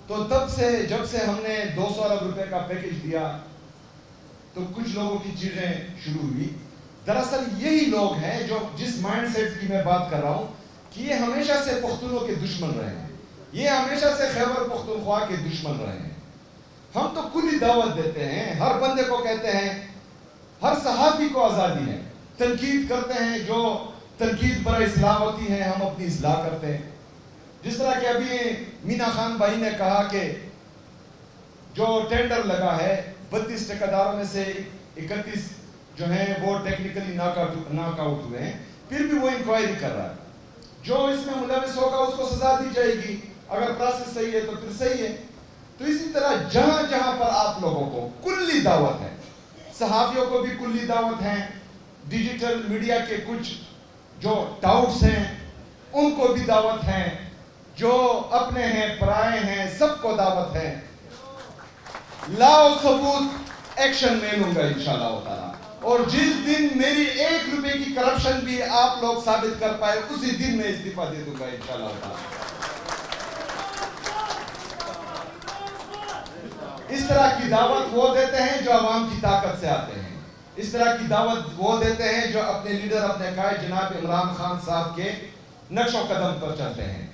تو تب سے جب سے ہم نے 200 ارب روپے کا پیکج دیا تو کچھ لوگوں کی چیزیں شروع ہوئی. دراصل یہی لوگ ہیں جو جس مائنڈ سیٹ کی میں بات کر رہا ہوں کہ یہ ہمیشہ سے پختونوں کے دشمن رہے ہیں, یہ ہمیشہ سے خیبر پختونخوا کے دشمن رہے ہیں. ہم تو کلی دعوت دیتے ہیں, ہر بندے کو کہتے ہیں, ہر صحافی کو آزادی ہے, تنقید کرتے ہیں, جو تنقید برائے اصلاح ہوتی ہے ہم اپنی اصلاح کرتے ہیں. جس طرح کہ ابھی مینا خان بھائی نے کہا کہ جو ٹینڈر لگا ہے 32 ٹھیکیداروں میں سے 31 جو ہیں وہ ٹیکنیکلی ناک آؤٹ ہوئے ہیں, پھر بھی وہ انکوائری کر رہا ہے. جو اس میں ملوث ہوگا اس کو سزا دی جائے گی, اگر پروسیس صحیح ہے تو پھر صحیح ہے. تو اسی طرح جہاں جہاں پر آپ لوگوں کو کلی دعوت ہے, صحافیوں کو بھی کلی دعوت ہے, ڈیجیٹل میڈیا کے کچھ جو ٹاؤٹس ہیں ان کو بھی دعوت ہے, جو اپنے ہیں پرائے ہیں سب کو دعوت ہے. لاؤ ثبوت, ایکشن میں لوں گا انشاءاللہ تعالی. اور جس دن میری 1 روپے کی کرپشن بھی آپ لوگ ثابت کر پائے اسی دن میں استعفیٰ دے دوں گا انشاءاللہ تعالی. اس طرح کی دعوت وہ دیتے ہیں جو عوام کی طاقت سے آتے ہیں, اس طرح کی دعوت وہ دیتے ہیں جو اپنے لیڈر اپنے قائد جناب عمران خان صاحب کے نقش و قدم پر چلتے ہیں.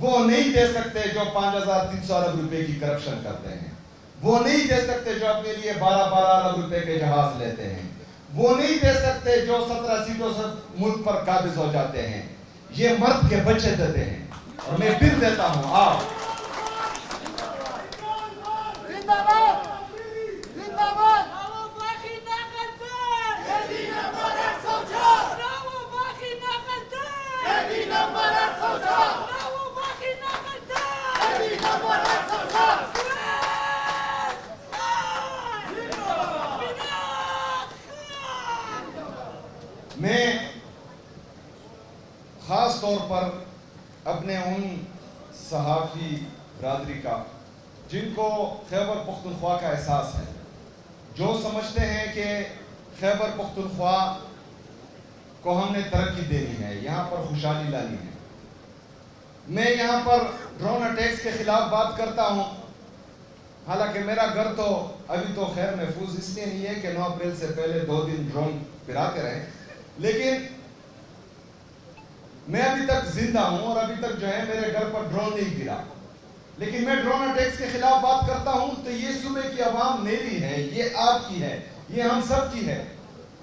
وہ نہیں دے سکتے جو 5300 ارب روپے کی کرپشن کرتے ہیں, وہ نہیں دے سکتے جو اپنے لیے 12 ارب روپے کے جہاز لیتے ہیں, وہ نہیں دے سکتے جو 17 سیٹوں سے ملک پر قابض ہو جاتے ہیں. یہ مرد کے بچے دیتے ہیں اور میں پھر دیتا ہوں. آپ میں خاص طور پر اپنے ان صحافی برادری کا جن کو خیبر پختونخوا کا احساس ہے, جو سمجھتے ہیں کہ خیبر پختونخوا کو ہم نے ترقی دینی ہے, یہاں پر خوشحالی لانی ہے. میں یہاں پر ڈرون اٹیکس کے خلاف بات کرتا ہوں, حالانکہ میرا گھر تو ابھی تو خیر محفوظ اس لیے نہیں ہے کہ 9 اپریل سے پہلے 2 دن ڈرون گراتے رہے, لیکن میں ابھی تک زندہ ہوں اور ابھی تک جو ہے میرے گھر پر ڈرون نہیں گرا. لیکن میں ڈرون اٹیکس کے خلاف بات کرتا ہوں تو یہ صوبے کی عوام میری ہے, یہ آپ کی ہے, یہ ہم سب کی ہے.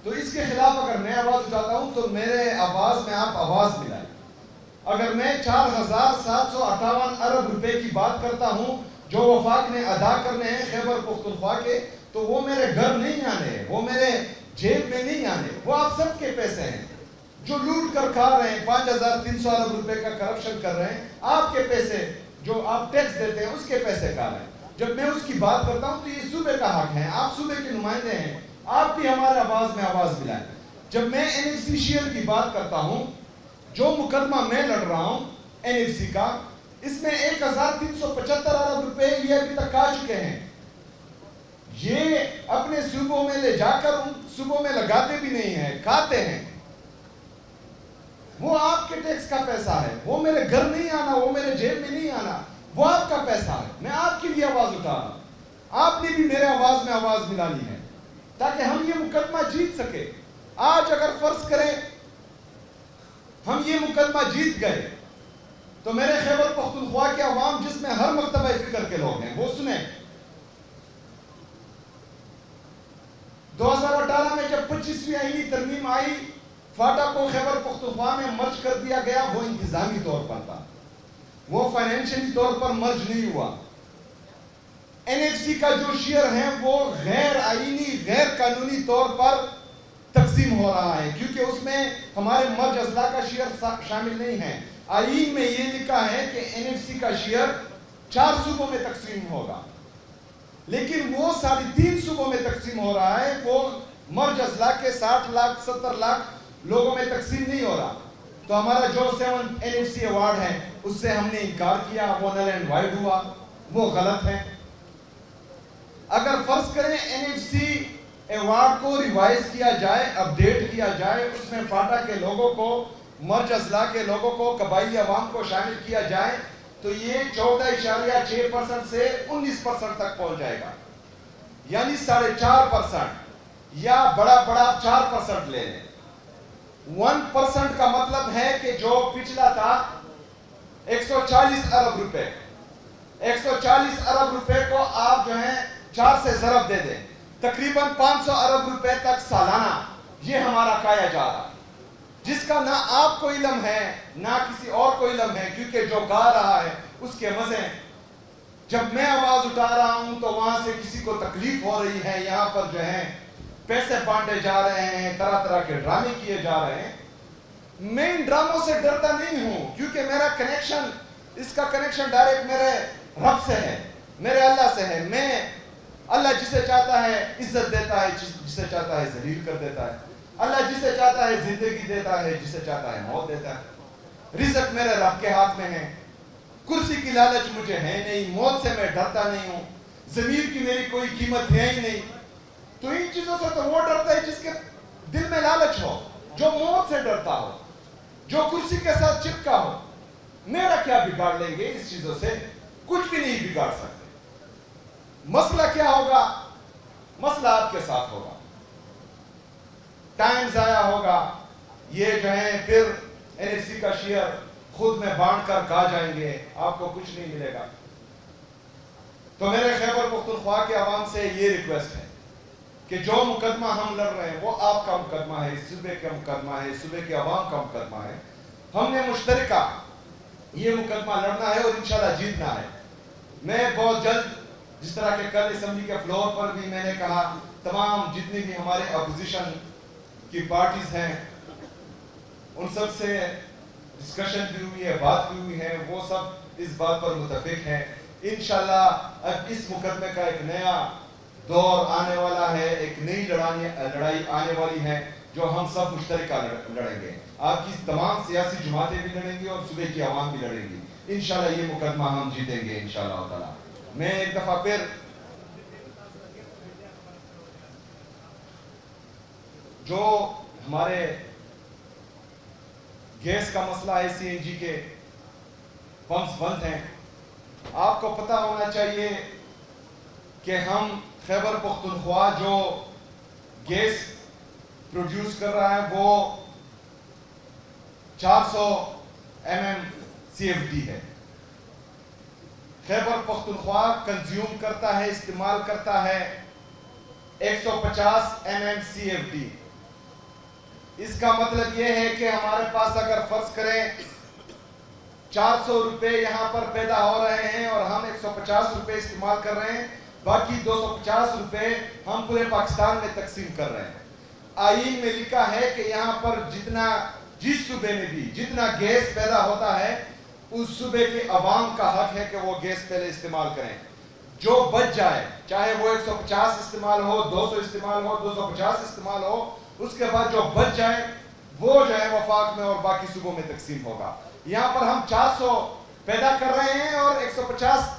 تو اس کے خلاف اگر میں آواز اٹھاتا ہوں تو میرے آواز میں آپ آواز ملائیں. اگر میں 4758 ارب روپے کی بات کرتا ہوں جو وفاق نے ادا کرنے ہیں خیبر پختونخوا کے, تو وہ میرے گھر نہیں آنے, وہ میرے جیب میں نہیں آنے, وہ آپ سب کے پیسے ہیں جو لوٹ کر کھا رہے ہیں. 5300 ارب روپے کا کرپشن کر رہے ہیں, آپ کے پیسے جو آپ ٹیکس دیتے ہیں اس کے پیسے کھا رہے ہیں. جب میں اس کی بات کرتا ہوں تو یہ صوبے کا حق ہے, آپ صوبے کے نمائندے ہیں, آپ بھی ہمارے آواز میں آواز ملائیں. جب میں NFC کی بات کرتا ہوں, جو مقدمہ میں لڑ رہا ہوں NFC کا, اس میں 1375 ارب روپے یہ ابھی تک کھا چکے ہیں. یہ اپنے صوبوں میں لے جا کر ان صوبوں میں لگاتے بھی نہیں ہیں, کھاتے ہیں. وہ آپ کے ٹیکس کا پیسہ ہے, وہ میرے گھر نہیں آنا, وہ میرے جیب میں نہیں آنا, وہ آپ کا پیسہ ہے. میں آپ کے لیے آواز اٹھا رہا ہوں, آپ نے بھی میرے آواز میں آواز ملانی ہے تاکہ ہم یہ مقدمہ جیت سکے. آج اگر فرض کریں ہم یہ مقدمہ جیت گئے تو میرے خیبر پختونخوا کے عوام جس میں ہر مکتبہ فکر کے لوگ ہیں وہ سنیں. 2018 میں جب 25ویں آئینی ترمیم آئی, فاٹا کو خیبر پختونخوا میں مرج کر دیا گیا. وہ انتظامی طور پر تھا, وہ فائنینشلی طور پر مرج نہیں ہوا. NFC کا جو شیئر ہیں وہ غیر آئینی غیر قانونی طور پر تقسیم ہو رہا ہے, کیونکہ اس میں ہمارے مرج اضلاع کا شیئر شامل نہیں ہے. آئین میں یہ لکھا ہے کہ NFC کا شیئر 4 صوبوں میں تقسیم ہوگا, لیکن وہ 3.5 صوبوں میں تقسیم ہو رہا ہے. وہ مرج اضلاع کے 60 لاکھ 70 لاکھ لوگوں میں تقسیم نہیں ہو رہا. تو ہمارا جو 7 NFC ایوارڈ ہے اس سے ہم نے انکار کیا, وہ نل اینڈ وائڈ ہوا, وہ غلط ہے. اگر فرض کریں NFC ایوارڈ کو ریوائز کیا جائے, اپڈیٹ کیا جائے, اس میں فاٹا کے لوگوں کو, مرج اضلاع کے لوگوں کو, قبائلی عوام کو شامل کیا جائے, تو یہ 14.6% سے 19% تک پہنچ جائے گا، یعنی 4.5%، یا بڑا 4% لے لیں۔ 1% کا مطلب ہے کہ جو پچھلا تھا 140 ارب روپے، 140 ارب روپے کو آپ جو ہیں 4 سے ضرب دے دیں، تقریباً 500 ارب روپے تک سالانہ یہ ہمارا کھایا جا رہا، جس کا نہ آپ کو علم ہے نہ کسی اور کو علم ہے، کیونکہ جو گا رہا ہے اس کے مزے ہیں۔ جب میں آواز اٹھا رہا ہوں تو وہاں سے کسی کو تکلیف ہو رہی ہے، یہاں پر جو ہے پیسے بانٹے جا رہے ہیں، طرح طرح کے ڈرامے کیے جا رہے ہیں۔ میں ان ڈراموں سے ڈرتا نہیں ہوں، کیونکہ میرا کنیکشن، اس کا کنیکشن ڈائریکٹ میرے رب سے ہے، میرے اللہ سے ہے۔ میں اللہ جسے چاہتا ہے عزت دیتا ہے، جسے چاہتا ہے ذلیل کر دیتا ہے۔ اللہ جسے چاہتا ہے زندگی دیتا ہے، جسے چاہتا ہے موت دیتا ہے۔ رزق میرے رب کے ہاتھ میں ہے۔ کرسی کی لالچ مجھے ہے نہیں، موت سے میں ڈرتا نہیں ہوں، ضمیر کی میری کوئی قیمت ہے ہی نہیں۔ تو ان چیزوں سے تو وہ ڈرتا ہے جس کے دل میں لالچ ہو، جو موت سے ڈرتا ہو، جو کرسی کے ساتھ چپکا ہو۔ میرا کیا بگاڑ لیں گے اس چیزوں سے؟ کچھ بھی نہیں بگاڑ سکتے۔ مسئلہ کیا ہوگا؟ مسئلہ آپ کے ساتھ ہوگا، ٹائم ضائع ہوگا، یہ جو ہے پھر NFC کا شیئر خود میں بانٹ کر کھا جائیں گے، آپ کو کچھ نہیں ملے گا۔ تو میرے خیبر پختونخوا کے عوام سے یہ ریکویسٹ ہے کہ جو مقدمہ ہم لڑ رہے ہیں وہ آپ کا مقدمہ ہے، صوبے کا مقدمہ ہے، صوبے کے عوام کا مقدمہ ہے۔ ہم نے مشترکہ یہ مقدمہ لڑنا ہے اور انشاءاللہ جیتنا ہے۔ میں بہت جلد، جس طرح کہ کل اسمبلی کے فلور پر بھی میں نے کہا، تمام جتنی بھی ہمارے اپوزیشن کی پارٹیز ہیں ان سب سے ڈسکشن بھی ہوئی ہے، بات بھی ہوئی ہے، وہ سب اس بات پر متفق ہیں۔ انشاءاللہ اب اس مقدمے کا ایک نیا دور آنے والا ہے، ایک نئی لڑائی آنے والی ہے جو ہم سب مشترکہ لڑیں گے۔ آپ کی تمام سیاسی جماعتیں بھی لڑیں گی اور صوبے کی عوام بھی لڑیں گی۔ انشاءاللہ یہ مقدمہ ہم جیتیں گے انشاءاللہ تعالی۔ میں ایک دفعہ پھر جو ہمارے گیس کا مسئلہ ہے، CNG کے پمپس بند ہیں، آپ کو پتہ ہونا چاہیے کہ ہم خیبر پختونخوا جو گیس پروڈیوس کر رہا ہے وہ 400 MMCFD ہے۔ خیبر پختونخوا کنزیوم کرتا ہے، استعمال کرتا ہے 150 MMCFD۔ اس کا مطلب یہ ہے کہ ہمارے پاس اگر فرض کریں 400 روپے یہاں پر پیدا ہو رہے ہیں اور ہم 150 روپے استعمال کر رہے ہیں، باقی 250 روپے ہم پورے پاکستان میں تقسیم کر رہے ہیں۔ آئین میں لکھا ہے کہ یہاں پر جس صوبے میں بھی جتنا گیس پیدا ہوتا ہے اس صوبے کے عوام کا حق ہے کہ وہ گیس پہلے استعمال کریں۔ جو بچ جائے، چاہے وہ 150 استعمال ہو، 200 استعمال ہو، 250 استعمال ہو، اس کے بعد جو بچ جائے وہ جو ہے وفاق میں اور باقی صوبوں میں تقسیم ہوگا۔ یہاں پر ہم 400 پیدا کر رہے ہیں اور 150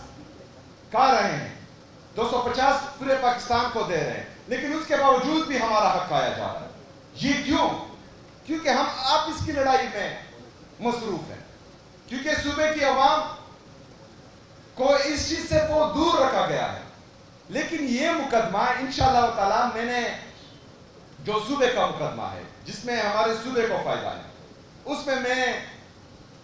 کھا رہے ہیں، 250 پورے پاکستان کو دے رہے ہیں، لیکن اس کے باوجود بھی ہمارا حق کھایا جا رہا ہے۔ یہ کیوں؟ کیونکہ ہم آپس کی لڑائی میں مصروف ہیں، کیونکہ صوبے کی عوام کو اس چیز سے بہت دور رکھا گیا ہے۔ لیکن یہ مقدمہ انشاءاللہ تعالی میں نے جو صوبے کا مقدمہ ہے جس میں ہمارے صوبے کو فائدہ ہے، اس میں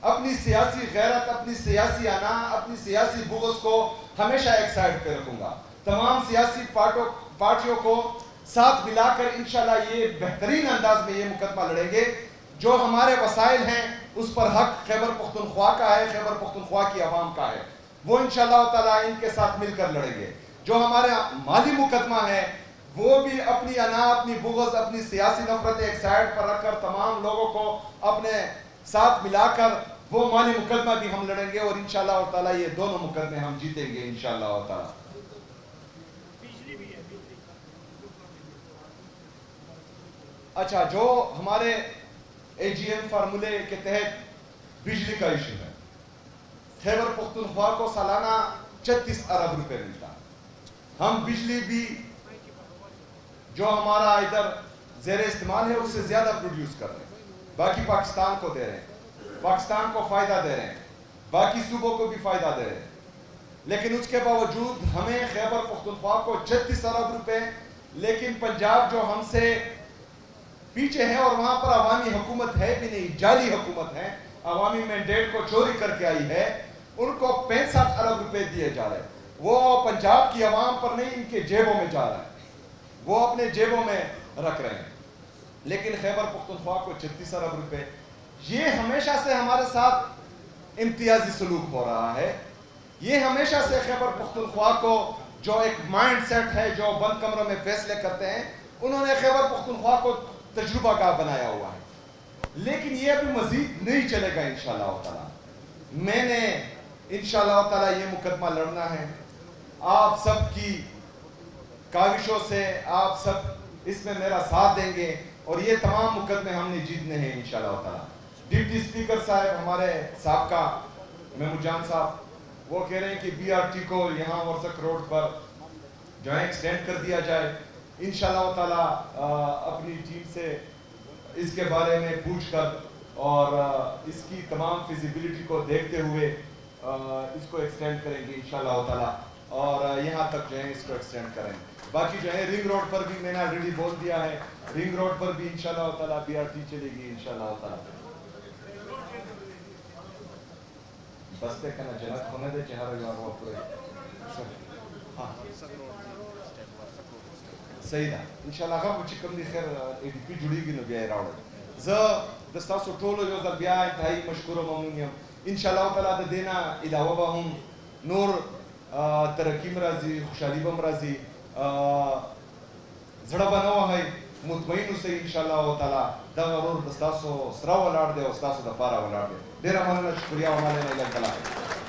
اپنی سیاسی غیرت، اپنی سیاسی انا، اپنی سیاسی بغض کو ہمیشہ ایک سائڈ پہ رکھوں گا۔ تمام سیاسی پارٹیوں کو ساتھ ملا کر انشاءاللہ یہ بہترین انداز میں یہ مقدمہ لڑیں گے۔ جو ہمارے وسائل ہیں اس پر حق خیبر پختونخوا کا ہے، خیبر پختونخوا کی عوام کا ہے، وہ انشاءاللہ تعالی ان کے ساتھ مل کر لڑیں گے۔ جو ہمارے مالی مقدمہ ہے وہ بھی اپنی انا، اپنی بغض، اپنی سیاسی نفرت ایک سائڈ پر رکھ کر تمام لوگوں کو اپنے ساتھ ملا کر وہ مالی مقدمہ بھی ہم لڑیں گے، اور انشاءاللہ تعالی یہ دونوں مقدمے ہم جیتیں گے انشاءاللہ تعالی۔ اچھا، جو ہمارے AGM فارمولے کے تحت بجلی کا ایشو ہے، خیبر پختونخوا کو سالانہ 36 ارب روپے ملتا ہے۔ ہم بجلی بھی جو ہمارا ادھر زیر استعمال ہے اس سے زیادہ پروڈیوس کر رہے ہیں، باقی پاکستان کو دے رہے ہیں، پاکستان کو فائدہ دے رہے ہیں۔ باقی صوبوں کو بھی فائدہ دے رہے ہیں، لیکن اس کے باوجود ہمیں خیبر پختونخوا کو 36 ارب روپے، لیکن پنجاب جو ہم سے پیچھے ہے اور وہاں پر عوامی حکومت ہے بھی نہیں، جعلی حکومت ہے، عوامی مینڈیٹ کو چوری کر کے آئی ہے، ان کو 65 ارب روپے دیے جا رہے ہیں۔ وہ پنجاب کی عوام پر نہیں، ان کے جیبوں میں جا رہا ہے، وہ اپنے جیبوں میں رکھ رہے ہیں، لیکن خیبر پختونخوا کو 36 ارب روپے۔ یہ ہمیشہ سے ہمارے ساتھ امتیازی سلوک ہو رہا ہے، یہ ہمیشہ سے خیبر پختونخوا کو جو ایک مائنڈ سیٹ ہے، جو بند کمروں میں فیصلے کرتے ہیں، انہوں نے خیبر پختونخوا کو تجربہ کا بنایا ہوا ہے، لیکن یہ ابھی مزید نہیں چلے گا انشاءاللہ تعالی۔ میں نے انشاءاللہ تعالی یہ مقدمہ لڑنا ہے، آپ سب کی کاوشوں سے آپ سب اس میں میرا ساتھ دیں گے، اور یہ تمام مقدمے ہم نے جیتنے ہیں انشاءاللہ تعالی۔ ڈپٹی اسپیکر صاحب ہمارے سابقہ محمود جان صاحب، وہ کہہ رہے ہیں کہ بی آر ٹی کو یہاں ورسک روڈ پر جو ہے ایکسٹینڈ کر دیا جائے۔ انشاءاللہ تعالی اپنی ٹیم سے اس کے بارے میں پوچھ کر اور اس کی تمام فیزیبلٹی کو دیکھتے ہوئے اس کو ایکسٹینڈ کریں گے انشاءاللہ تعالی، اور یہاں تک جو ہے اس کو ایکسٹینڈ کریں گے۔ باقی جو ہے رنگ روڈ پر بھی میں نے آلریڈی بول دیا ہے، رنگ روڈ پر بھی انشاءاللہ تعالی بی آر ٹی چلے گی انشاءاللہ تعالی۔ بستے کنا جنت ہونے دے چہارے یار وہ پورے ہاں صحیح ده انشاءالله هغه چې کوم دي خیر ای ډي پی جوړیږي نو بیا یې راوړل. زه د ستاسو ټولو یو ځل بیا انتهایی مشکور او ممنون یم. انشاءالله تعالی د دې نه علاوه به هم نور ترقي م راځي، خوشحالي به م راځي. زړه به نه وهئ، مطمئن اوسئ انشاءالله تعالی. دغه ورور د ستاسو سره ولاړ دی او ستاسو دپاره ولاړ دی. ډېره مننه، شکریه او مننه.